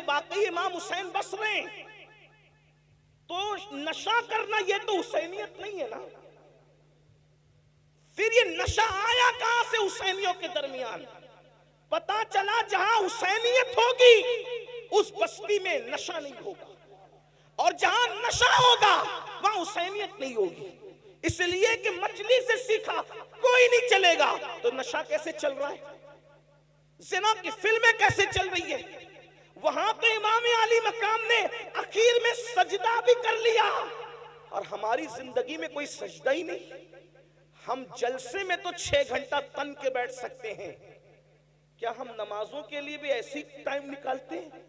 वाकई इमाम हुसैन बस रहे हैं, तो नशा करना ये तो हुसैनियत नहीं है ना। फिर ये नशा आया कहां से हुसैनियों के दरमियान? पता चला जहां हुसैनियत होगी उस बस्ती में नशा नहीं होगा, और जहां नशा होगा वहां हुसैनियत नहीं होगी। इसलिए कि मछली से सीखा कोई नहीं चलेगा, तो नशा कैसे चल रहा है, जिना की फिल्में कैसे चल रही है? वहां तो इमाम अली मकाम ने आखिर में सजदा भी कर लिया, और हमारी जिंदगी में कोई सजदा ही नहीं। हम जलसे में तो 6 घंटा तन के बैठ सकते हैं, क्या हम नमाजों के लिए भी ऐसी टाइम निकालते हैं?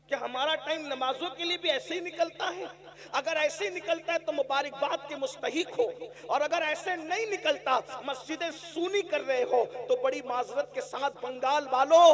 क्या हमारा टाइम नमाजों के लिए भी ऐसे ही निकलता है? अगर ऐसे ही निकलता है तो मुबारकबाद के मुस्तहिक हो, और अगर ऐसे नहीं निकलता, मस्जिदें सूनी कर रहे हो, तो बड़ी माजरत के साथ बंगाल वालों,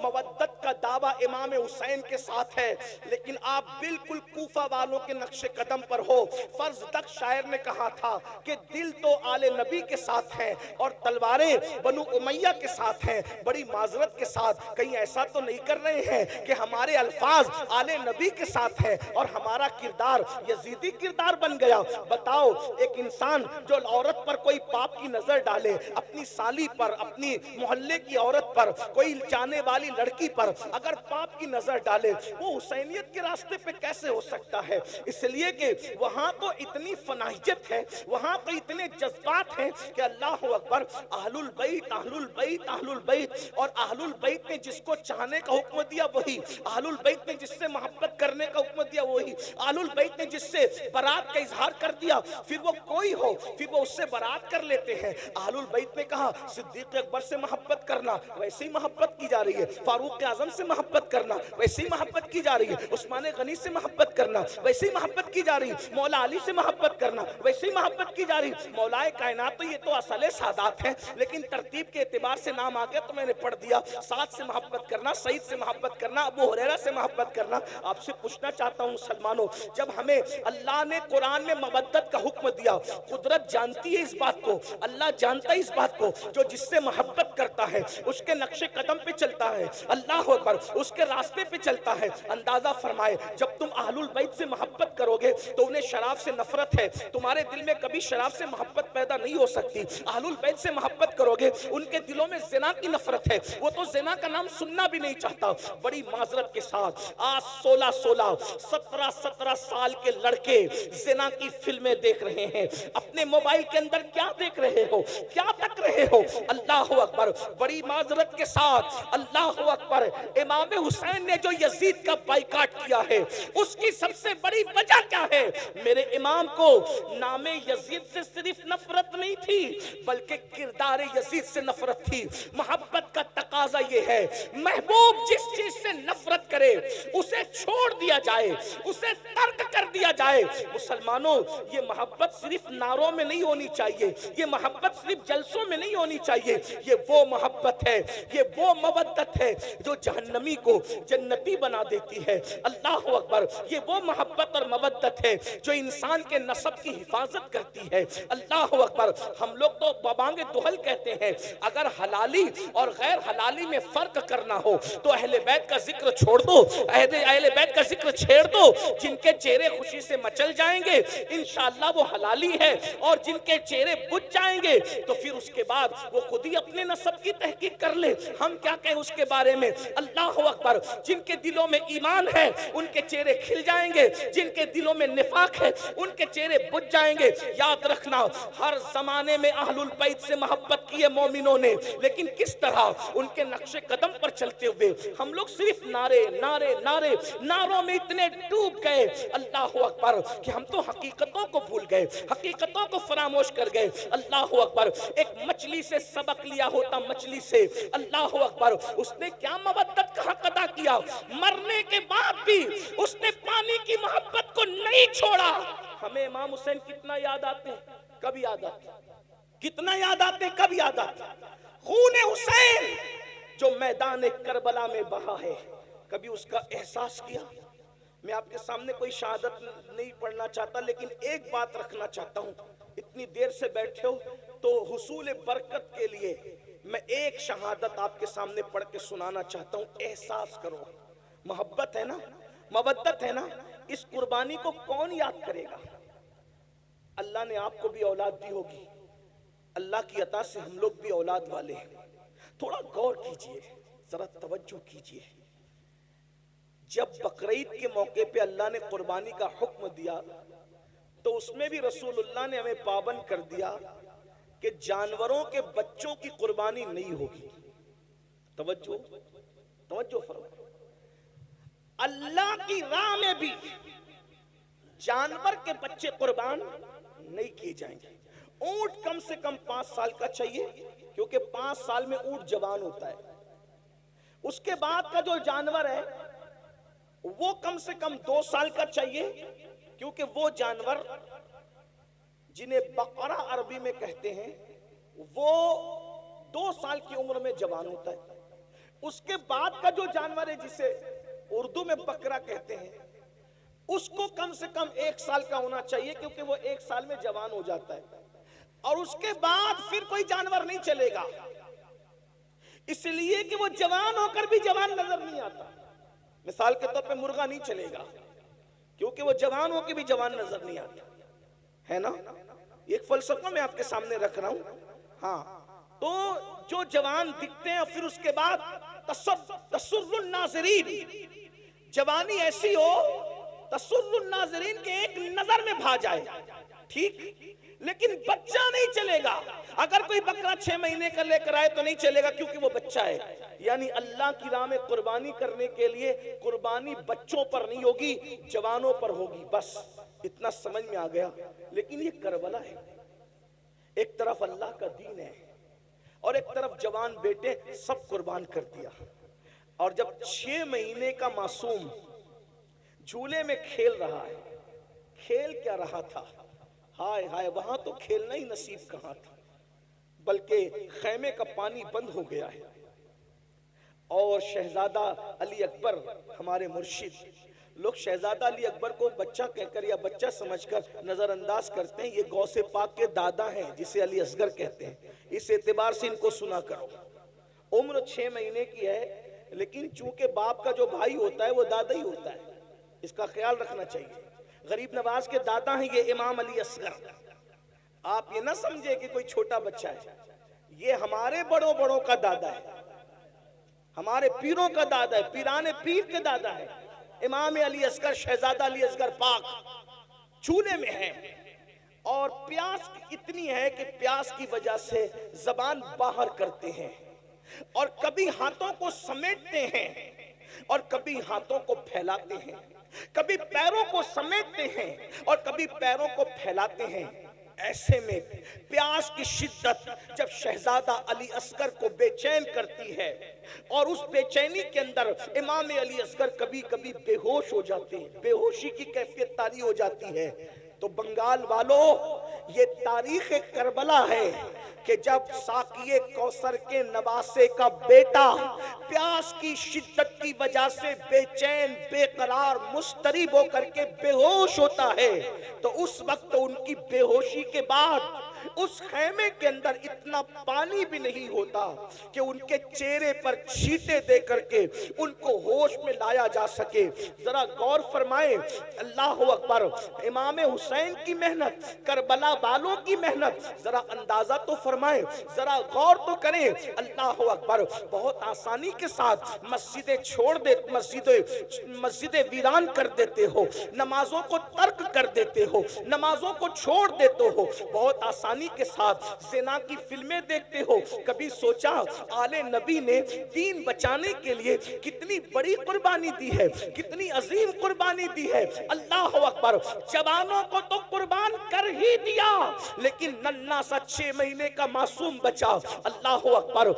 मवद्दत का दावा इमाम हुसैन के साथ है, लेकिन आप बिल्कुल कूफा वालों के नक्शे कदम पर हो। फर्ज तक शायर ने कहा था कि दिल तो आले नबी के साथ है और तलवारें बनु उमैया के साथ हैं। बड़ी माजरत के साथ कहीं ऐसा तो नहीं कर रहे हैं कि हमारे अल्फाज आले नबी के साथ है और हमारा किरदार यजीदी किरदार बन गया? बताओ, एक इंसान जो औरत पर कोई पाप की नजर डाले, अपनी साली पर, अपनी मोहल्ले की औरत पर, कोई जाने वाली लड़की पर अगर पाप की नजर डाले, वो हुसैनियत के रास्ते पे कैसे हो सकता है? इसलिए कि वहां तो इतनी फनाहियत है, वहां तो इतने जज्बात हैं कि अल्लाह अकबर, अहलुल बैत अहलुल बैत अहलुल बैत, और अहलुल बैत ने जिसको चाहने का हुक्म दिया वही, अहलुल बैत ने जिससे मोहब्बत करने का हुक्म दिया वही, अहलुल बैत ने जिससे बरात का इजहार कर दिया, फिर वो कोई हो फिर वो उससे बरात कर लेते हैं। अहलुल बैत ने कहा सिद्दीक अकबर से मोहब्बत करना, वैसे ही मोहब्बत की जा रही है। फारूक आजम से मोहब्बत करना, वैसे ही मोहब्बत की जा रही है। उस्मान गनी से मोहब्बत करना, वैसे ही मोहब्बत की जा रही है। मौला अली से मोहब्बत करना, वैसे ही मोहब्बत की जा रही है। मौलाए कायनात, तो ये तो असले सादात है, लेकिन तरतीब के एतबार से नाम आ गया तो मैंने पढ़ दिया। साद से मोहब्बत करना, सईद से मोहब्बत करना, अबू हुरैरा से मोहब्बत करना। आपसे पूछना चाहता हूं मुसलमानों, जब हमें अल्लाह ने कुरान में मवद्दत का हुक्म दिया, कुदरत जानती है इस बात को, अल्लाह जानता है इस बात को, जो जिससे मोहब्बत करता है उसके नक्शे कदम पे चलता है, अल्लाह अकबर, उसके रास्ते पे चलता है। अंदाजा फरमाए, जब तुम अहलुल बैत से मोहब्बत करोगे तो उन्हें शराब से नफरत है, तुम्हारे दिल में कभी शराब से मोहब्बत पैदा नहीं हो सकती। अहलुल बैत से मोहब्बत करोगे, उनके दिलों में जिना की नफरत है, वो तो जिना का नाम सुनना भी नहीं चाहता। बड़ी माजरत के साथ आज 16-16, 17-17 साल के लड़के जिना की फिल्में देख रहे हैं। अपने मोबाइल के अंदर क्या देख रहे हो, क्या तक रहे हो? अल्लाह अकबर, बड़ी माजरत के साथ अल्लाह अकबर, इमाम हुसैन ने जो यजीद का बाइकाट किया है उसकी सबसे बड़ी वजह क्या है? मेरे इमाम को नामे यजीद से सिर्फ नफरत नहीं थी, बल्कि किरदार यजीद से नफरत थी। मोहब्बत का तकाजा ये है, महबूब जिस चीज से नफरत करे उसे छोड़ दिया जाए, उसे तर्क कर दिया जाए। मुसलमानों, ये मोहब्बत सिर्फ नारों में नहीं होनी चाहिए, ये मोहब्बत सिर्फ जलसों में नहीं होनी चाहिए। ये वो मोहब्बत है, ये वो मवद्दत है जो जहन्नमी को जन्नती बना देती है। अल्लाह अकबर, ये वो मोहब्बत और मवद्दत है जो इंसान के नसब की हिफाजत करती है। अल्लाह अकबर, हम लोग तो बबांगे दुहल कहते हैं, अगर हलाली और गैर हलाली में फर्क करना हो तो अहले बैत का जिक्र छोड़ दो, अहले बैत का जिक्र छेड़ दो। जिनके चेहरे खुशी से मचल जाएंगे इंशाअल्लाह वो हलाली है, और जिनके चेहरे बुझ जाएंगे तो फिर उसके बाद वो खुद ही अपने नसब की तहकीक कर ले, हम क्या कहें उसके बारे में। अल्लाह अकबर, जिनके दिलों में ईमान है उनके चेहरे खिल जाएंगे, जिनके दिलों में निफाक है उनके चेहरे बुझ जाएंगे। याद रखना, हर जमाने में अहलुल बैत से मोहब्बत की है मोमिनों ने, लेकिन किस तरह उनके नक्शे कदम पर चलते हुए हम लोग सिर्फ नारे नारे नारे नारों में इतने डूब गए अल्लाह अकबर कि हम तो हकीकतों को भूल गए, हकीकतों को फरामोश कर गए। अल्लाह अकबर, एक मछली से सबक लिया होता, मछली से, अल्लाह अकबर, उसने क्या मवद्दत का हक अदा किया, मरने के बाद भी उसने पानी की मोहब्बत को नहीं छोड़ा। हमें इमाम हुसैन कितना याद आते हैं, कब याद आते, कितना याद आते, कब याद आते। खून हुसैन जो मैदान करबला में बहा है, कभी उसका एहसास किया? मैं आपके सामने कोई शहादत नहीं पढ़ना चाहता, लेकिन एक बात रखना चाहता हूं, इतनी देर से बैठे हो तो हुसूल बरकत के लिए मैं एक शहादत आपके सामने पढ़ के सुनाना चाहता हूं। एहसास करो, मोहब्बत है ना, मवद्दत है ना, इस कुर्बानी को कौन याद करेगा? अल्लाह ने आपको भी औलाद दी होगी, अल्लाह की अता से हम लोग भी औलाद वाले हैं। थोड़ा गौर कीजिए, जरा तवज्जो कीजिए। जब बकरीद के मौके पे अल्लाह ने कुर्बानी का हुक्म दिया तो उसमें भी रसूलुल्लाह ने हमें पाबंद कर दिया कि जानवरों के बच्चों की कुर्बानी नहीं होगी। तवज्जो तवज्जो फरमाओ। अल्लाह की राह में भी जानवर के बच्चे कुर्बान नहीं किए जाएंगे। ऊंट कम से कम 5 साल का चाहिए, क्योंकि 5 साल में ऊंट जवान होता है। उसके बाद का जो जानवर है वो कम से कम 2 साल का चाहिए, क्योंकि वो जानवर जिन्हें बकरा अरबी में कहते हैं वो 2 साल की उम्र में जवान होता है। उसके बाद का जो जानवर है जिसे उर्दू में बकरा कहते हैं उसको कम से कम 1 साल का होना चाहिए, क्योंकि वो 1 साल में जवान हो जाता है। और उसके बाद फिर कोई जानवर नहीं चलेगा, इसलिए कि वो जवान होकर भी जवान नजर नहीं आता। मिसाल के तौर पे मुर्गा नहीं चलेगा, क्योंकि वो जवान होकर भी जवान नजर नहीं आता, है ना। एक फलसफा मैं आपके सामने रख रहा हूं। हाँ, तो जो जवान दिखते हैं फिर उसके बाद तसुर्रुन नाज़रीन, जवानी ऐसी हो तसुर्रुन नाज़रीन के एक नजर में भा जाए, ठीक, लेकिन बच्चा नहीं चलेगा। अगर कोई बकरा 6 महीने का लेकर आए तो नहीं चलेगा, क्योंकि वो बच्चा है। यानी अल्लाह की राह में कुर्बानी करने के लिए कुर्बानी बच्चों पर नहीं होगी, जवानों पर होगी। बस इतना समझ में आ गया। लेकिन ये करबला है, एक तरफ अल्लाह का दीन है और एक तरफ जवान बेटे सब कुर्बान कर दिया। और जब 6 महीने का मासूम झूले में खेल रहा है, खेल क्या रहा था, हाय हाय, वहां तो खेलना ही नसीब कहां था, बल्कि खैमे का पानी बंद हो गया है। और शहजादा अली अकबर हमारे मुर्शिद, लोग शहजादा अली अकबर को बच्चा कहकर या बच्चा समझकर नजरअंदाज करते हैं। ये गौसे पाक के दादा हैं, जिसे अली असगर कहते हैं। इस एतबार से इनको सुना करो। उम्र 6 महीने की है, लेकिन चूंकि बाप का जो भाई होता है वो दादा ही होता है, इसका ख्याल रखना चाहिए। गरीब नवाज के दादा हैं ये इमाम अली असगर। आप ये ना समझे कि कोई छोटा बच्चा है, ये हमारे बड़ों बड़ों का दादा है, हमारे पीरों का दादा है, पीराने पीर के दादा है। इमाम अली असगर, शहजादा अली असगर पाक चूल्हे में है और प्यास इतनी है कि प्यास की वजह से जबान बाहर करते हैं और कभी हाथों को समेटते हैं और कभी हाथों को फैलाते हैं, कभी पैरों को समेटते हैं और कभी पैरों को फैलाते हैं। ऐसे में प्यास की शिद्दत जब शहजादा अली असगर को बेचैन करती है और उस बेचैनी के अंदर इमाम अली असगर कभी कभी बेहोश हो जाते हैं, बेहोशी की कैफियत तारी हो जाती है। तो बंगाल वालों, ये तारीख करबला है कि जब साकिए कौसर के नवासे का बेटा प्यास की शिद्दत की वजह से बेचैन, बेकरार, मुस्तरिब होकर के बेहोश होता है, तो उस वक्त उनकी बेहोशी के बाद उस खैमे के अंदर इतना पानी भी नहीं होता कि उनके चेहरे पर छींटे दे करके उनको होश में लाया जा सके। जरा गौर फरमाएं, अल्लाह अकबर, इमाम हुसैन की मेहनत, करबला वालों की मेहनत, जरा अंदाजा तो फरमाएं, जरा गौर तो करें। अल्लाह अकबर, बहुत आसानी के साथ मस्जिदें छोड़ दे, मस्जिदें वीरान कर देते हो, नमाजों को तर्क कर देते हो, नमाजों को छोड़ देते हो, बहुत आसानी के साथ ज़िना की फिल्में देखते हो। कभी सोचा आले नबी ने दीन बचाने के लिए कितनी बड़ी कुर्बानी दी है, कितनी अजीम कुर्बानी दी है। अल्लाह अकबर, जवानों को तो कुर्बान कर ही दिया, लेकिन नन्ना सा 6 महीने का मासूम बचा। अल्लाह अकबर,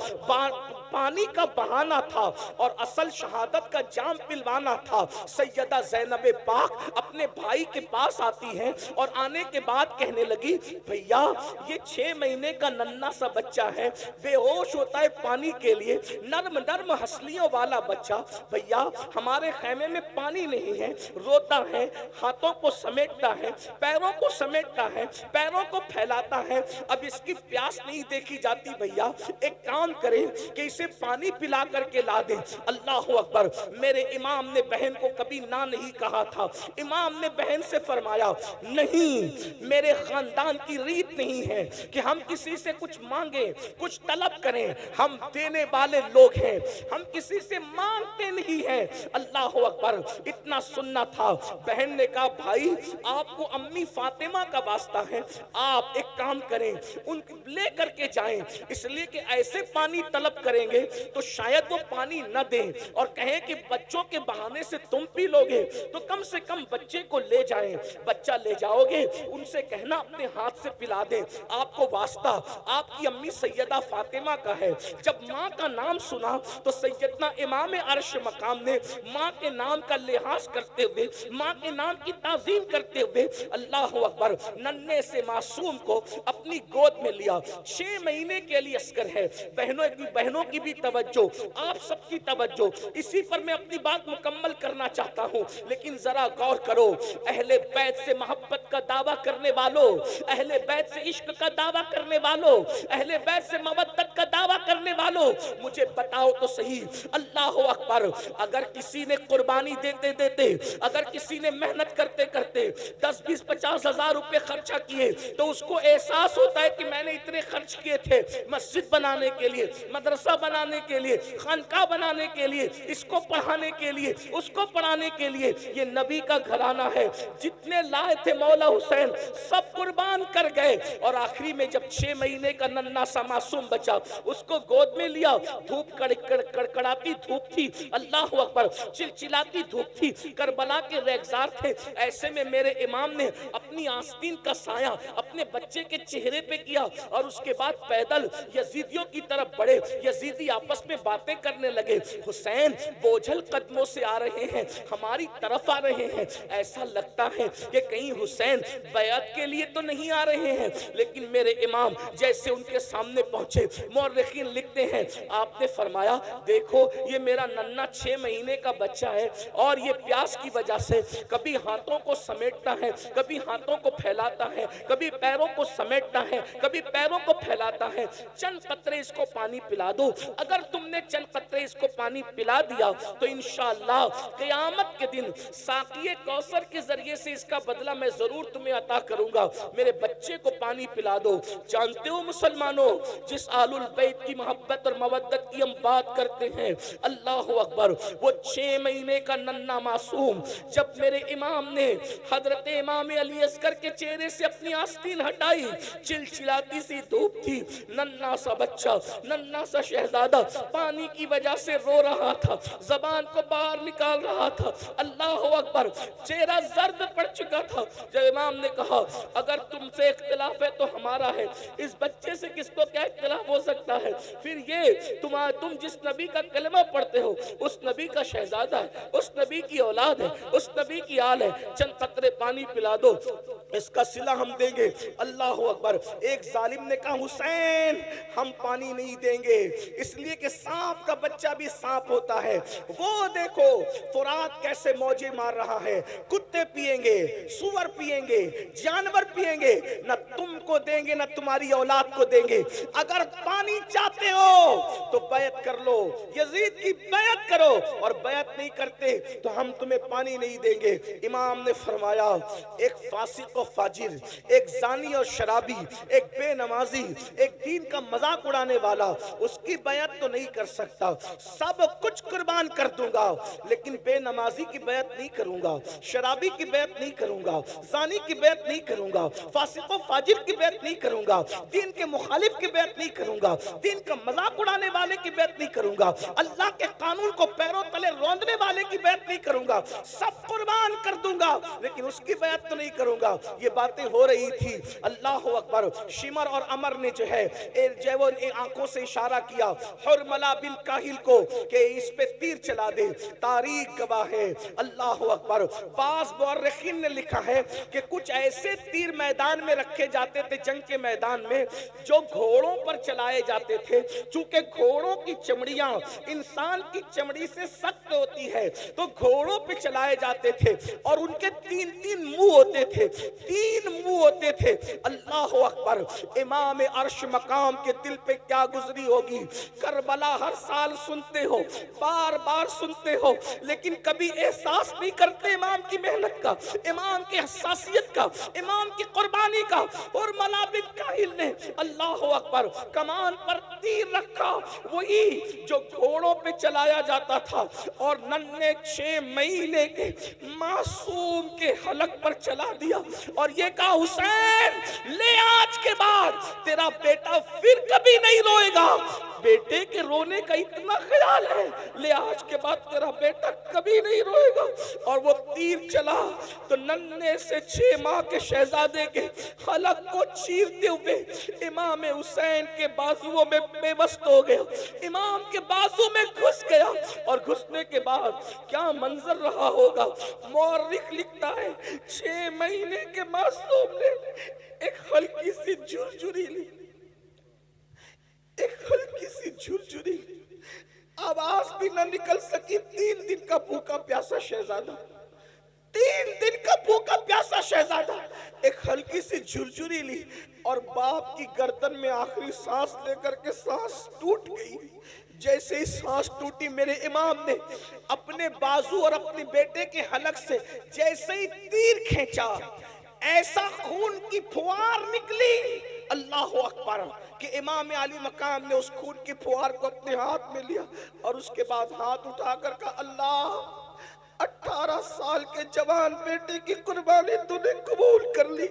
पानी का बहाना था और असल शहादत का जाम पिलवाना था। सैयदा ज़ैनब पाक अपने भाई के पास आती हैं और आने के बाद कहने लगी, भैया ये 6 महीने का नन्ना सा बच्चा है, बेहोश होता है पानी के लिए, नर्म नर्म हंसलियों वाला बच्चा, भैया हमारे खैमे में पानी नहीं है, रोता है, हाथों को समेटता है, पैरों को समेटता है, पैरों को फैलाता है, अब इसकी प्यास नहीं देखी जाती। भैया एक काम करें कि इसे से पानी पिला करके ला दे। अल्लाह अकबर। मेरे इमाम ने बहन को कभी ना नहीं कहा था। इमाम ने बहन से फरमाया, नहीं, मेरे खानदान की रीत नहीं है कि हम किसी से कुछ मांगे, कुछ तलब करें। हम देने वाले लोग हैं, हम किसी से मांगते नहीं हैं। अल्लाह अकबर। इतना सुनना था। बहन ने कहा, भाई आपको अम्मी फातिमा का वास्ता है, आप एक काम करें, उन ले करके जाएं, इसलिए कि ऐसे पानी तलब करेंगे तो शायद वो पानी न दें और कहें कि बच्चों के बहाने से तुम पी लोगे, तो कम से कम बच्चे को ले जाएं। बच्चा ले जाओगे, उनसे कहना अपने हाथ से पिला दें। आपको वास्ता आपकी अम्मी सैयदा फातिमा का है। जब माँ का नाम सुना तो सैयदना इमाम अर्श मकाम ने माँ के नाम का लिहाज करते हुए, माँ के नाम की ताजीम करते हुए, अल्लाह अकबर, नन्हे से मासूम को अपनी गोद में लिया। 6 महीने के लिए असगर है। बहनों की भी तवज्जो, आप सबकी तवज्जो। इसी पर मैं अपनी बात मुकम्मल करना चाहता हूँ, लेकिन जरा गौर करो। अहले बैत से मोहब्बत का दावा करने वालों, अहले बैत से इश्क का दावा करने वालों, अहले बैत से मवद्दत का दावा करने वालों, मुझे बताओ तो सही, अल्लाह अकबर, अगर किसी ने कुर्बानी देते देते, अगर किसी ने मेहनत करते करते 10, 20, 50 हजार रुपए खर्चा किए, तो उसको एहसास होता है कि मैंने इतने खर्च किए थे मस्जिद बनाने के लिए, मदरसा बनाने के लिए, खानका बनाने के लिए, इसको पढ़ाने के लिए, उसको पढ़ाने के लिए। ये नबी का घराना है। जितने लाए थे मौला हुसैन सब कुर्बान कर गए। और आखिरी में जब 6 महीने का नन्हा सा मासूम बचा, उसको गोद में लिया। धूप कड़कड़ाती धूप थी, अल्लाह अकबर, चिलचिलाती धूप थी, करबला के रेगजार थे। ऐसे में मेरे इमाम ने अपनी आस्तीन का साया अपने बच्चे के चेहरे पे किया और उसके बाद पैदल यजीदियों की तरफ बढ़े। यजीदी आपस में बातें करने लगे। हुसैन बोझल कदमों से आ रहे हैं, हमारी तरफ आ रहे हैं। ऐसा लगता है कि कहीं हुसैन बैत के लिए तो नहीं आ रहे हैं। लेकिन मेरे इमाम जैसे उनके सामने पहुंचे, मौरखीन लिखते हैं, आपने फरमाया, देखो ये मेरा नन्हा 6 महीने का बच्चा है और ये प्यास की वजह से कभी हाथों को समेटता है, कभी हाथों को फैलाता है, कभी पैरों को समेटता है, कभी पैरों को फैलाता है। चंद कतरे इसको पानी पिला दो। अगर तुमने चंद कतरे इसको पानी पिला दिया तो इंशाअल्लाह क़यामत के दिन साक़िए कौसर के जरिए से इसका बदला मैं जरूर तुम्हें अता करूंगा। मेरे बच्चे को पानी पिला दो। जानते हो मुसलमानों, जिस आलुल बैत की मोहब्बत और मवद्दत की हम बात करते हैं, अल्लाह अकबर, वो 6 महीने का नन्हा मासूम, जब मेरे इमाम ने हजरत इमाम अली असगर के चेहरे से अपनी आस्तीन हटाई, चिलचिलाती सी धूप थी, नन्हा सा बच्चा, नन्हा सा शहजादा पानी की वजह से रो रहा था, जबान को बाहर निकाल रहा था। अल्लाह अकबर, चेहरा जर्द पड़ चुका था। जब इमाम ने कहा, अगर तुमसे इख्तिलाफ है तो हमारा है, इस बच्चे से किसको क्या इख्तिलाफ हो सकता है? फिर ये तुम जिस नबी का कलमा पढ़ते हो उस नबी का शहजादा है, उस नबी की औलाद है, उस नबी की आल है। चंद कतरे पानी पिला दो, इसका सिला हम देंगे। अल्लाह अकबर। एक जालिम ने कहा, हुसैन हम पानी नहीं देंगे, इसलिए कि सांप का बच्चा भी सांप होता है। वो देखो फुरात कैसे मौजे मार रहा है, कुत्ते पिएंगे, सुअर पिएंगे, जानवर पिएंगे, न तुमको देंगे न तुम्हारी औलाद को देंगे। अगर पानी चाहते हो तो बैत कर लो, यजीद की बैत करो, और बैत नहीं करते तो हम तुम्हें पानी नहीं देंगे। इमाम ने फरमाया, एक फासिक और फाजिर, एक जानी और शराबी, एक बेनमाजी, एक दीन का मजाक उड़ाने वाला, उसकी बैत तो नहीं कर सकता। सब कुछ कुर्बान कर दूंगा लेकिन बेनमाजी की बैत नहीं करूंगा, शराबी की बैत नहीं करूंगा, जानी की बैत नहीं करूंगा, फासिक और फाजिर की बैत नहीं करूंगा, दीन के मुखालिफ की बैत नहीं करूंगा, दीन का मजाक उड़ाने वाले की बैत नहीं करूंगा, अल्लाह के कानून को पैरों तले रौंदने वाले की बैत नहीं करूंगा। सब कुर्बान कर दूंगा लेकिन उसकी बैत तो नहीं करूंगा। ये बातें हो रही थी। अल्लाह अकबर। शिमर और अमर ने जो है वो आंखों से इशारा किया हुरमला बिन काहिल को कि इस पे तीर चला दे। तारीख गवाह है। अल्लाह अकबर। बाज़ मुअर्रिखीन ने लिखा है कि कुछ ऐसे तीर मैदान में रखे जाते थे, जंग के मैदान में, जो घोड़ों पर चलाए जाते थे। चूंकि घोड़ों की चमड़ियां इंसान की चमड़ी से सख्त होती है तो घोड़ों पे चलाए जाते थे और उनके 3-3 मुंह होते थे। तीन मुंह होते थे। अल्लाह अकबर। इमाम अर्श मकाम के दिल पे क्या गुजरी होगी। करबला हर साल सुनते हो, बार बार सुनते हो, लेकिन कभी एहसास नहीं करते इमाम की मेहनत का, इमाम की हसासियत का, इमाम की कुर्बानी का। और मलाबिन काहिल ने अल्लाह अकबर कमान पर तीर रखा, वही जो घोड़ों पे चलाया जाता था, और नन्हे 6 महीने के मासूम के हलक पर चला दिया और ये कहा हुसैन ले, आज के बाद तेरा बेटा फिर कभी नहीं रोएगा। बेटे के रोने का इतना ख्याल है, ले आज के बाद तेरा बेटा कभी नहीं रोएगा। और वो तीर चला तो नन्हे से 6 माह के शहजादे के हलक को चीरते हुए इमाम हुसैन के बाजुओं में बेबस्त हो गया, इमाम के बाजू में घुस गया। और घुसने के बाद क्या मंजर रहा होगा। मौरिख लिखता है 6 महीने के मासूम ने एक हल्की सी झुरझुरी ली, एक हल्की सी झुरझुरी, आवाज भी न निकल सकी। 3 दिन का भूखा प्यासा शहजादा, 3 दिन का भूखा प्यासा शहजादा एक हल्की सी झुरझुरी ली और बाप की गर्दन में आखिरी सांस लेकर के सांस टूट गई। जैसे ही सांस टूटी, मेरे इमाम ने अपने बाजू और अपने बेटे के हलक से जैसे ही तीर खींचा, ऐसा खून की फुहार निकली, अल्लाह अकबर, कि इमाम आली मकाम ने उस खून की फुहार को अपने हाथ में लिया और उसके बाद हाथ उठाकर कहा, अल्लाह 18 साल के जवान बेटे की कुर्बानी तूने कबूल कर ली,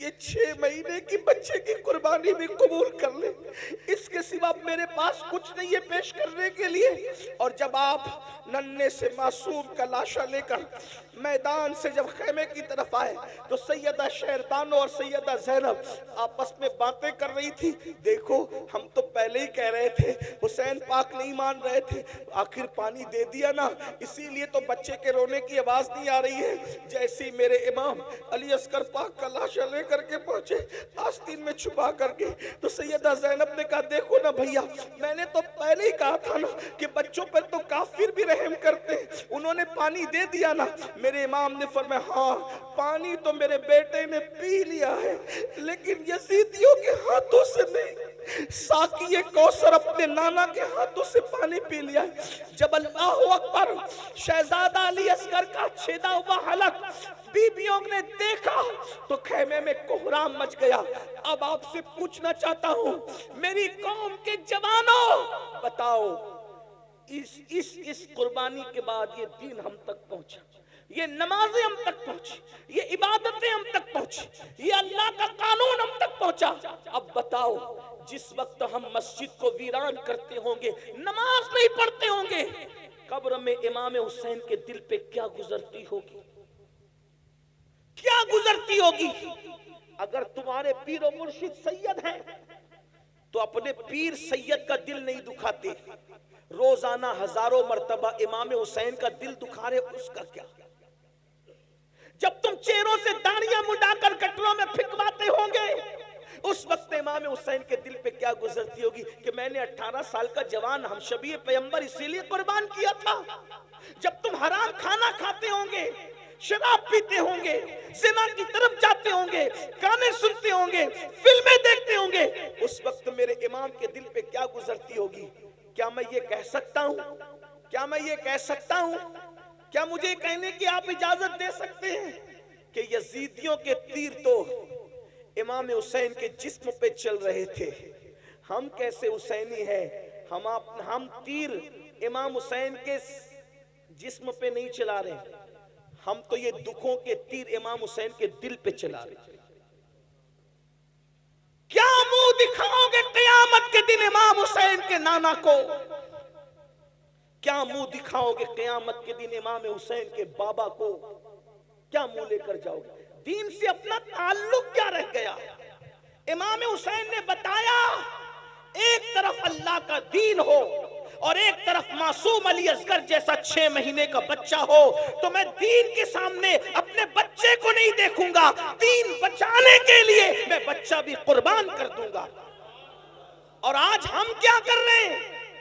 ये 6 महीने की बच्चे की कुर्बानी भी कबूल कर ले, इसके सिवा मेरे पास कुछ नहीं है पेश करने के लिए। और जब आप नन्हे से मासूम का लाशा लेकर मैदान से जब खेमे की तरफ आए तो सैयदा शेरबानो और सैयदा ज़ैनब आपस में बातें कर रही थी। देखो हम तो पहले ही कह रहे थे, हुसैन पाक नहीं मान रहे थे, आखिर पानी दे दिया ना, इसीलिए तो बच्चे के रोने की आवाज नहीं आ रही है। जैसे ही मेरे इमाम अली अस्कर पाक का लाशा लेकर के पहुंचे आस्तीन में छुपा करके, तो सैयदा ज़ैनब ने कहा, देखो ना भैया, मैंने तो पहले ही कहा था ना कि बच्चों पर तो काफिर भी रहम करते हैं, उन्होंने पानी दे दिया ना। मेरे इमाम ने फरमाया, हाँ पानी तो मेरे बेटे ने पी लिया है, लेकिन यजीदियों के हाथों से नहीं, साकी कौसर अपने नाना के हाथों से पानी पी लिया है। जब अल्लाह अकबर, शहजादा अली असगर का छेदा हुआ हलक बीबियों ने देखा तो खेमे में कोहराम मच गया। अब आपसे पूछना चाहता हूं, मेरी कौम के जवानों, बताओ इस कुर्बानी के बाद ये दीन हम तक पहुंचा, ये नमाजें हम तक पहुंची, ये इबादतें हम तक पहुंची, ये अल्लाह का कानून हम तक पहुंचा। अब बताओ, जिस वक्त हम मस्जिद को वीरान करते होंगे, नमाज नहीं पढ़ते होंगे, कब्र में इमाम हुसैन के दिल पे क्या गुजरती होगी, क्या गुजरती होगी। अगर तुम्हारे पीर और मुर्शिद सैयद हैं तो अपने पीर सैयद का दिल नहीं दुखाते, रोजाना हजारों मर्तबा इमाम हुसैन का दिल दुखा रहे, उसका क्या। जब तुम चेहरों से दाढ़ियां मुंडाकर गटरों में फिकवाते होंगे, उस वक्त इमाम हुसैन के दिल पे क्या गुजरती होगी कि मैंने 18 साल का जवान हमशबी पैगंबर इसीलिए कुर्बान किया था। जब तुम हराम खाना खाते होंगे, शराब पीते होंगे, जिना की तरफ जाते होंगे, गाने सुनते होंगे, फिल्में देखते होंगे, उस वक्त मेरे इमाम के दिल पे क्या गुजरती होगी। क्या मैं ये कह सकता हूं, क्या मैं ये कह सकता हूं, क्या मुझे कहने की आप इजाजत दे सकते हैं कि यजीदियों के तीर तो इमाम हुसैन के जिस्म पे चल रहे थे, हम कैसे हुसैनी हैं, हम तीर इमाम हुसैन के जिस्म पे नहीं चला रहे, हम तो ये दुखों के तीर इमाम हुसैन के दिल पे चला रहे। क्या मुंह दिखाओगे क़यामत के दिन इमाम हुसैन के नाना को, क्या मुंह दिखाओगे क़यामत के दिन इमाम हुसैन के बाबा को, क्या मुंह लेकर जाओगे। दीन से अपना ताल्लुक क्या रह गया। इमाम हुसैन ने बताया, एक तरफ अल्लाह का दीन हो और एक तरफ मासूम अली असगर जैसा 6 महीने का बच्चा हो, तो मैं दीन के सामने अपने बच्चे को नहीं देखूंगा, दीन बचाने के लिए मैं बच्चा भी कुर्बान कर दूंगा। और आज हम क्या कर रहे हैं,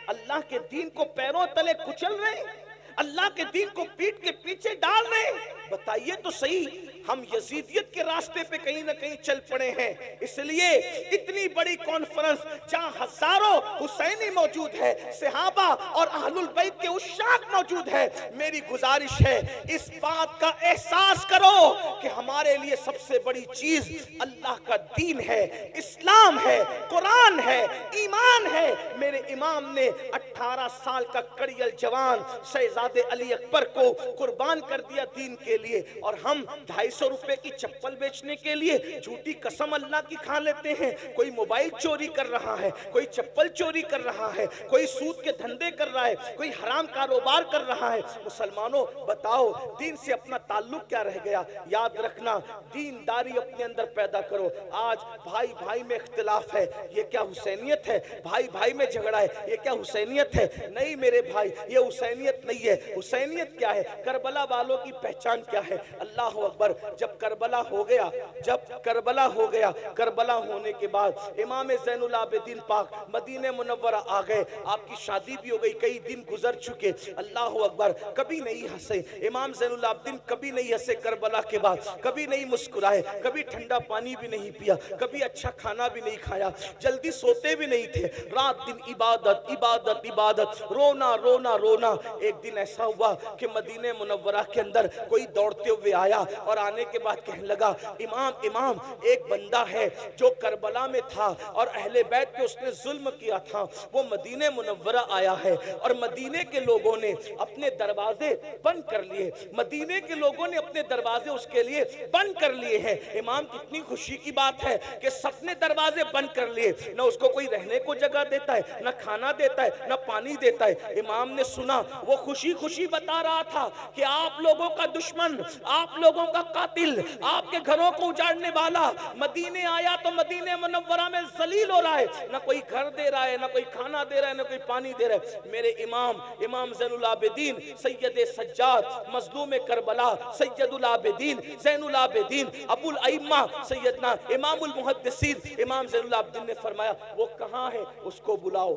अल्लाह के दीन को पैरों तले कुचल रहे हैं, अल्लाह के दीन को पीठ के पीछे डाल रहे हैं। बताइए तो सही, हम यजीदियत के रास्ते पे कहीं ना कहीं चल पड़े हैं। इसलिए इतनी बड़ी कॉन्फ्रेंस जहां हजारों हुसैनी मौजूद है, सहाबा और अहलुल बैत के उशाक मौजूद है, मेरी गुजारिश है इस बात का एहसास करो कि हमारे लिए सबसे बड़ी चीज अल्लाह का दीन है, इस्लाम है, कुरान है, ईमान है। मेरे इमाम ने 18 साल का कड़ियल जवान शहजादे अली अकबर को कुर्बान कर दिया दीन के लिए, और हम 250 रुपए की चप्पल बेचने के लिए झूठी कसम अल्लाह की खा लेते हैं। कोई मोबाइल चोरी कर रहा है, कोई चप्पल चोरी कर रहा है, कोई सूद के धंधे कर रहा है, कोई हराम कारोबार कर रहा है। मुसलमानों बताओ, दीन से अपना ताल्लुक क्या रह गया? याद रखना, दीनदारी अपने अंदर पैदा करो। आज भाई भाई में इख्तिलाफ है, ये क्या हुसैनियत है? भाई भाई में झगड़ा है, ये क्या हुसैनियत है? नहीं मेरे भाई, ये हुसैनियत नहीं है। हुसैनियत क्या है? करबला वालों की पहचान क्या है? अल्लाह अकबर। जब करबला हो गया, करबला होने के बाद इमाम ज़ैनुल आबिदीन पाक मदीने मुनव्वरा आ गए, आपकी शादी भी हो गई, कई दिन गुजर चुके। अल्लाह अकबर। कभी नहीं हंसे इमाम ज़ैनुल आबिदीन, कभी नहीं हंसे करबला के बाद, कभी नहीं मुस्कुराए, कभी ठंडा पानी भी नहीं पिया, कभी अच्छा खाना भी नहीं खाया, जल्दी सोते भी नहीं थे, रात दिन इबादत इबादत इबादत, रोना रोना रोना। एक दिन ऐसा हुआ कि मदीने मुनव्वरा के अंदर कोई दौड़ते हुए आया और आने के बाद कहने लगा, इमाम इमाम, एक बंदा है जो करबला में था और अहले बैत पे उसने जुल्म किया था, वो मदीने मुनव्वरा आया है और मदीने के लोगों ने अपने दरवाजे बंद कर लिए, मदीने के लोगों ने अपने दरवाजे उसके लिए बंद कर लिए हैं। इमाम, कितनी खुशी की बात है कि सबने दरवाजे बंद कर लिए, न उसको कोई रहने को जगह देता है, न खाना देता है, न पानी देता है। इमाम ने सुना, वो खुशी खुशी बता रहा था कि आप लोगों का दुश्मन, आप लोगों का कातिल, आपके घरों को उजाड़ने वाला मदीने आया तो मदीने मुनव्वरा में जलील हो रहा है, न कोई घर दे रहा है, न कोई खाना दे रहा है, न कोई पानी दे रहा है। मेरे इमाम ज़ैनुल आबिदीन सैयद सज्जाद मज़लूम करबला सैयदुल आबिदीन ज़ैनुल आबिदीन अबुल अइम्मा सैयदना इमामुल मुहद्दिसीन इमाम ज़ैनुल आबिदीन ने फरमाया, वो कहाँ है? उसको बुलाओ,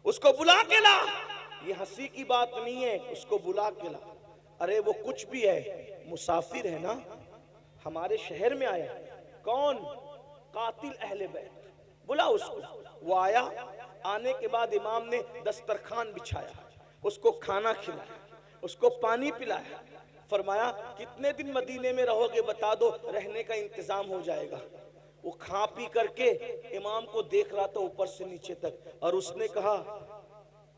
उसको बुला के ला। ये हंसी की बात नहीं है, उसको बुला के ला। अरे वो कुछ भी है, मुसाफिर है ना, हमारे शहर में आया। कौन? कातिल अहले बैत, बुला उसको। वो आया, आने के बाद इमाम ने दस्तरखान बिछाया, उसको खाना खिलाया, उसको पानी पिलाया, फरमाया कितने दिन मदीने में रहोगे बता दो, रहने का इंतजाम हो जाएगा। वो खा पी करके इमाम को देख रहा था ऊपर से नीचे तक, और उसने कहा,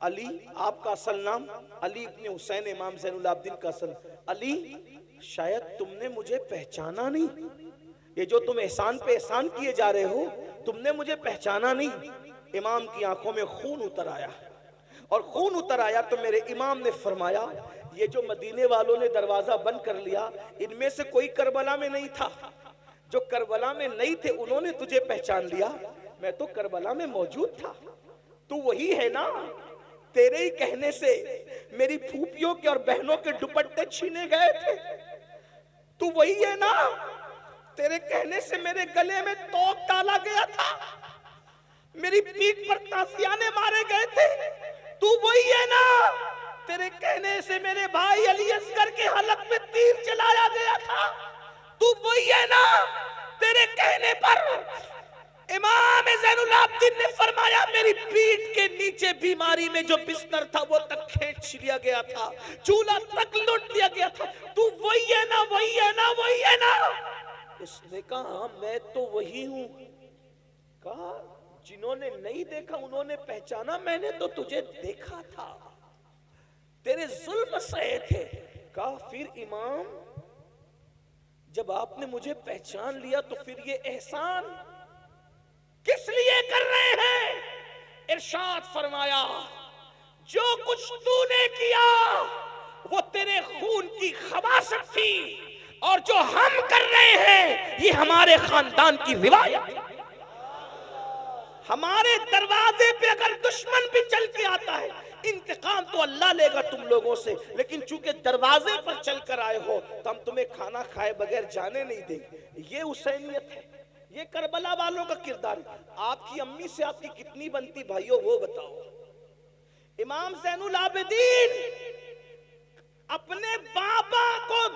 अली, आपका असल नाम? अली इब्ने हुसैन, इमाम ज़ैनुल आबिदीन का असल। अली, शायद तुमने मुझे पहचाना नहीं, ये जो तुम एहसान पे एहसान किए जा रहे हो, तुमने मुझे पहचाना नहीं। इमाम की आंखों में खून उतर आया, और खून उतर आया तो मेरे इमाम ने फरमाया, ये जो मदीने वालों ने दरवाजा बंद कर लिया, इनमें से कोई करबला में नहीं था। जो करबला में नहीं थे उन्होंने तुझे पहचान लिया, मैं तो करबला में मौजूद था। तू वही है ना? तेरे ही कहने से मेरी फूफियों के और बहनों के दुपट्टे छीने गए थे। तू वही है ना? तेरे कहने से मेरे गले में तोप डाला गया था, मेरी पीठ पर ताशियाने मारे गए थे। तू वही है ना? तेरे कहने से मेरे भाई अली असगर के हलक में तीर चलाया गया था। तू वही है ना? तेरे कहने पर इमाम ज़ैनुल आबिदीन ने फरमाया, मेरी पीठ के नीचे बीमारी में जो बिस्तर था वो तक खींच लिया गया था, चूल्हा तक लूट लिया गया था। तू वही है ना? वही है ना? वही है ना? उसने कहा, मैं तो वही हूं। कहा, जिन्होंने नहीं देखा उन्होंने पहचाना, मैंने तो तुझे देखा था, तेरे जुल्म सहे थे। कहा, फिर इमाम, जब आपने मुझे पहचान लिया तो फिर ये एहसान किस लिए कर रहे हैं? इरशाद फरमाया, जो कुछ तूने किया वो तेरे खून की खबासत थी, और जो हम कर रहे हैं ये हमारे खानदान की रिवायत। हमारे दरवाजे पे अगर दुश्मन भी चल के आता है, इंतकाम तो अल्लाह लेगा तुम लोगों से, लेकिन चूंकि दरवाजे पर चल कर आए हो तो हम तुम्हें खाना खाए बगैर जाने नहीं देंगे। ये हुसैनियत है, ये करबला वालों का किरदार है। आपकी अम्मी से आपकी कितनी बनती भाइयों, वो बताओ। इमाम ज़ैनुल आबिदीन अपने बाबा को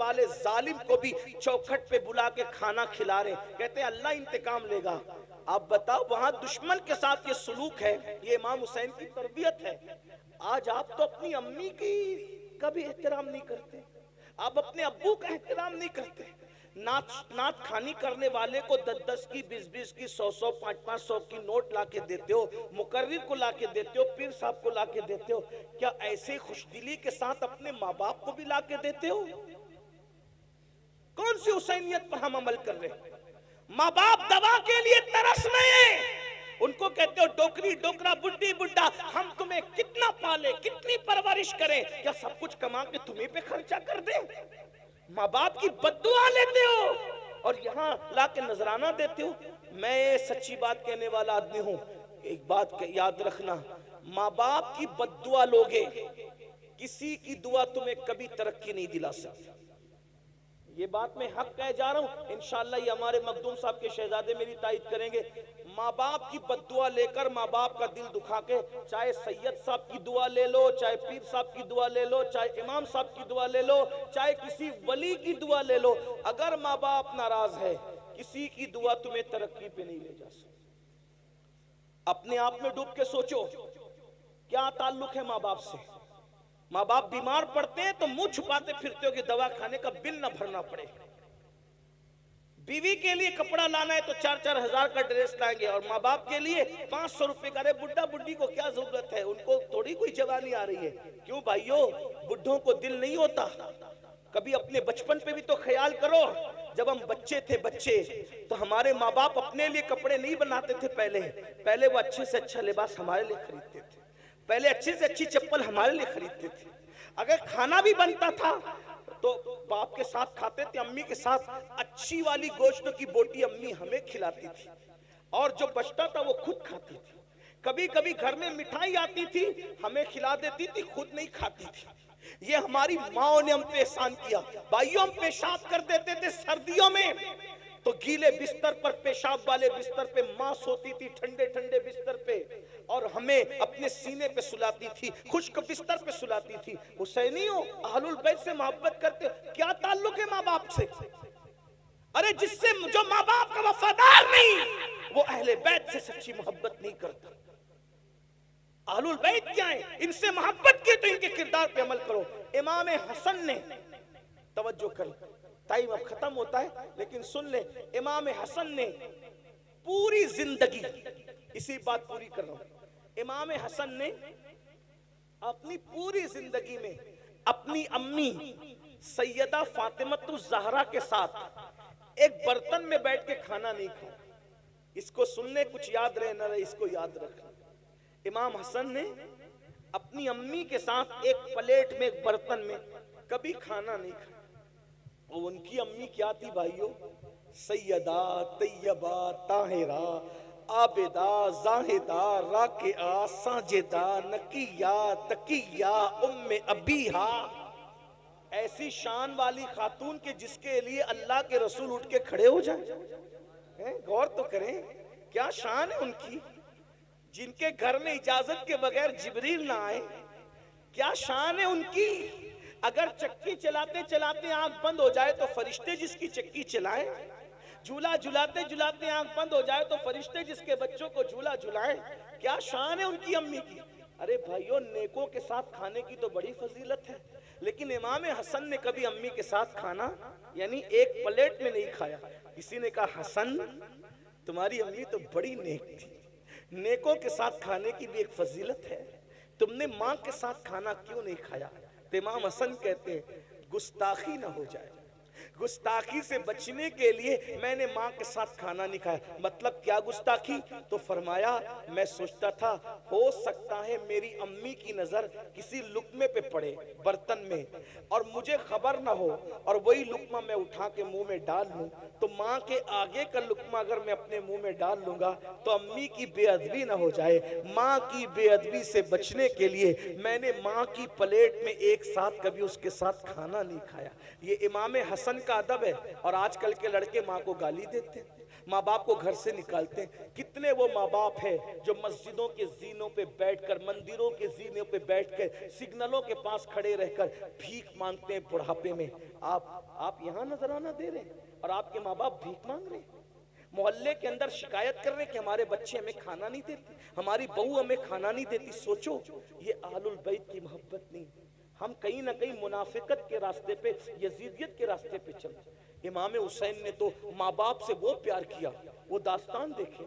वाले जालिम को भी चौखट पे बुला के खाना खिला रहे, कहते हैं अल्लाह इंतकाम लेगा। आप बताओ, वहां दुश्मन के साथ ये सुलूक है, ये इमाम हुसैन की तरबियत है। आज आप तो अपनी अम्मी की कभी एहतराम नहीं करते, आप अपने अब्बू का एहतराम नहीं करते। नात खानी करने वाले को 10-10 की, 20-20 की, 100-100, 500-500 की नोट लाके देते हो, मुकर्रिर को लाके देते हो, पीर साहब को लाके देते हो। क्या ऐसे खुशदिली के साथ अपने माँ बाप को भी लाके देते हो? कौन सी हुसैनियत पर हम अमल कर रहे हैं? माँ बाप दवा के लिए तरस रहे, उनको कहते हो डोकरी डोकरा, बुड्ढी बुड्ढा, हम तुम्हें कितना पाले, कितनी परवरिश करें, क्या सब कुछ कमा के तुम्हें पे खर्चा कर दें? माँ बाप की बद्दुआ लेते हो और यहाँ लाके नजराना देते हो। मैं सच्ची बात कहने वाला आदमी हूँ, एक बात याद रखना, माँ बाप की बद्दुआ लोगे, किसी की दुआ तुम्हें कभी तरक्की नहीं दिला सकती। ये बात मैं हक कह जा रहा हूँ, इंशाअल्लाह ये हमारे मखदूम साहब के शहजादे मेरी तायद करेंगे। माँ बाप की बद्दुआ लेकर, माँ बाप का दिल दुखा के, चाहे सैयद साहब की दुआ ले लो, चाहे पीर साहब की दुआ ले लो, चाहे इमाम साहब की दुआ ले लो, चाहे किसी वली की दुआ ले लो, अगर माँ बाप नाराज है, किसी की दुआ तुम्हें तरक्की पे नहीं ले जा सकती। अपने आप में डूब के सोचो, क्या ताल्लुक है माँ बाप से? माँ बाप बीमार पड़ते हैं तो मुंह छुपाते फिरते हो कि दवा खाने का बिल ना भरना पड़े। बीवी के लिए कपड़ा लाना है तो 4-4 हजार का ड्रेस लाएंगे, और माँ बाप के लिए 500 रुपए का। अरे बुड्ढा बुड्ढी को क्या जरूरत है, उनको थोड़ी कोई जवानी आ रही है। क्यों भाइयों, बुढ़ों को दिल नहीं होता? कभी अपने बचपन पे भी तो ख्याल करो, जब हम बच्चे थे, बच्चे तो हमारे माँ बाप अपने लिए कपड़े नहीं बनाते थे। पहले वो अच्छे से अच्छा लिबास हमारे लिए खरीदते थे, पहले अच्छी से अच्छी चप्पल हमारे लिए खरीदते थे। अगर खाना भी बनता था तो बाप के साथ खाते थे, अम्मी के साथ अच्छी वाली गोश्त की बोटी अम्मी हमें खिलाती थी, और जो बचता था वो खुद खाती थी। कभी कभी घर में मिठाई आती थी, हमें खिला देती थी, खुद नहीं खाती थी। ये हमारी माओ ने हम पे एहसान किया। भाइयों, हम पेशाब कर देते थे सर्दियों में, तो गीले बिस्तर पर, पेशाब वाले बिस्तर पे मां सोती थी, ठंडे ठंडे बिस्तर पे, और हमें अपने सीने पे सुलाती थी, खुश्क बिस्तर पे सुलाती थी। हुसैनियों, अहलुल बैत से मोहब्बत करते हो, क्या ताल्लुक है माँ बाप से? अरे जिससे, जो माँ बाप का वफादार नहीं, वो अहले बैत से सच्ची मोहब्बत नहीं करता। अहलुल बैत क्या है? इनसे मोहब्बत की तो इनके किरदार पे अमल करो। इमाम हसन ने, तवज्जो कर, टाइम अब खत्म होता है लेकिन सुन ले, इमाम हसन ने पूरी जिंदगी, इसी बात पूरी कर रहा हूं, इमाम हसन ने अपनी पूरी जिंदगी में अपनी अम्मी सैयदा फातिमतुज़ ज़हरा के साथ एक बर्तन में बैठ के खाना नहीं खाया। इसको सुनने कुछ याद रहे न रहे, इसको याद रखना। इमाम हसन ने अपनी अम्मी के साथ एक प्लेट में, एक बर्तन में कभी खाना नहीं खाया। और उनकी अम्मी क्या थी भाइयों? सैयदा तैयबा ताहिरा आबिदा जाहिदा राकिआ साजिदा नकिया तकिया उम्मे अबीहा। ऐसी शान वाली खातून के जिसके लिए अल्लाह के रसूल उठ के खड़े हो जाए। गौर तो करें, क्या शान है उनकी, जिनके घर में इजाजत के बगैर जिब्रील ना आए। क्या शान है उनकी। अगर चक्की चलाते चलाते आंख बंद हो जाए तो फरिश्ते जिसकी चक्की चलाए, झूला झुलाते झुलाते आंख बंद हो जाए तो फरिश्ते जिसके बच्चों को झूला झुलाए। क्या शान है उनकी अम्मी की। अरे भाइयों, नेकों के साथ खाने की तो बड़ी फजीलत है, लेकिन इमाम हसन ने कभी अम्मी के साथ खाना यानी एक प्लेट में नहीं खाया। किसी ने कहा, हसन तुम्हारी अम्मी तो बड़ी नेक थी, नेकों के साथ खाने की भी एक फजीलत है, तुमने माँ के साथ खाना क्यों नहीं खाया? तो इमाम हसन कहते हैं, गुस्ताखी ना हो जाए, गुस्ताखी से बचने के लिए मैंने माँ के साथ खाना नहीं खाया। मतलब क्या गुस्ताखी? तो फरमाया, मैं सोचता था हो सकता है मेरी अम्मी की नजर किसी लुकमे पे पड़े बर्तन में और मुझे खबर ना हो, और वही लुकमा मैं उठा के मुंह में डाल लूं, तो माँ के आगे का लुकमा अगर मैं अपने मुंह में डाल लूंगा तो अम्मी की बेअदबी ना हो जाए। माँ की बेअदबी से बचने के लिए मैंने माँ की प्लेट में एक साथ कभी उसके साथ खाना नहीं खाया। ये इमाम हसन का अदब है। और आजकल के लड़के माँ को गाली देते हैं, माँ बाप को घर से निकालते हैं। कितने वो माँ बाप है जो मस्जिदों के जीनों पे बैठकर, मंदिरों के जीनों पे बैठकर, सिग्नलों के पास खड़े रहकर भीख मांगते हैं बुढ़ापे में। आप यहाँ नजराना दे रहे हैं और आपके माँ बाप भीख मांग रहे हैं। मोहल्ले के अंदर शिकायत कर रहे हैं कि हमारे बच्चे हमें खाना नहीं देते, हमारी बहू हमें खाना नहीं देती। सोचो, ये आलुल बैत की मोहब्बत नहीं। हम कहीं ना कहीं मुनाफिकत के रास्ते पे, यजीदियत के रास्ते पे चलते। इमाम हुसैन ने तो माँ बाप से वो प्यार किया, वो दास्तान देखें।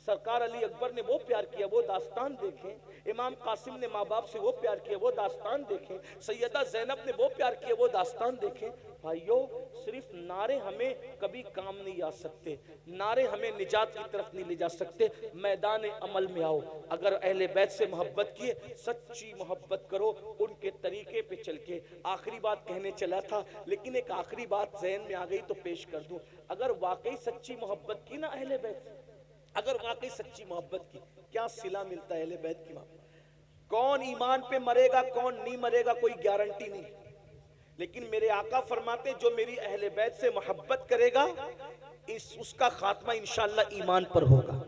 सरकार अली अकबर ने वो प्यार किया, वो दास्तान देखें। इमाम कासिम ने माँ बाप से वो प्यार किया, वो दास्तान देखें। सैयदा जैनब ने वो प्यार किया, वो दास्तान देखें। भाइयों, सिर्फ नारे हमें कभी काम नहीं आ सकते, नारे हमें निजात की तरफ नहीं ले जा सकते। मैदान अमल में आओ। अगर अहले बैत से मोहब्बत किए, सच्ची मोहब्बत करो उनके तरीके पे चल के। आखिरी बात कहने चला था, लेकिन एक आखिरी बात ज़हन में आ गई तो पेश कर दूं। अगर वाकई सच्ची मोहब्बत की ना अहले बैत से, अगर वाकई सच्ची मोहब्बत की, क्या सिला मिलता है अहले बैत की मोहब्बत। कौन ईमान पे मरेगा, कौन नहीं मरेगा, कोई गारंटी नहीं। लेकिन मेरे आका फरमाते, जो मेरी अहले बैत से मोहब्बत करेगा, उसका खात्मा इंशाअल्लाह ईमान पर होगा।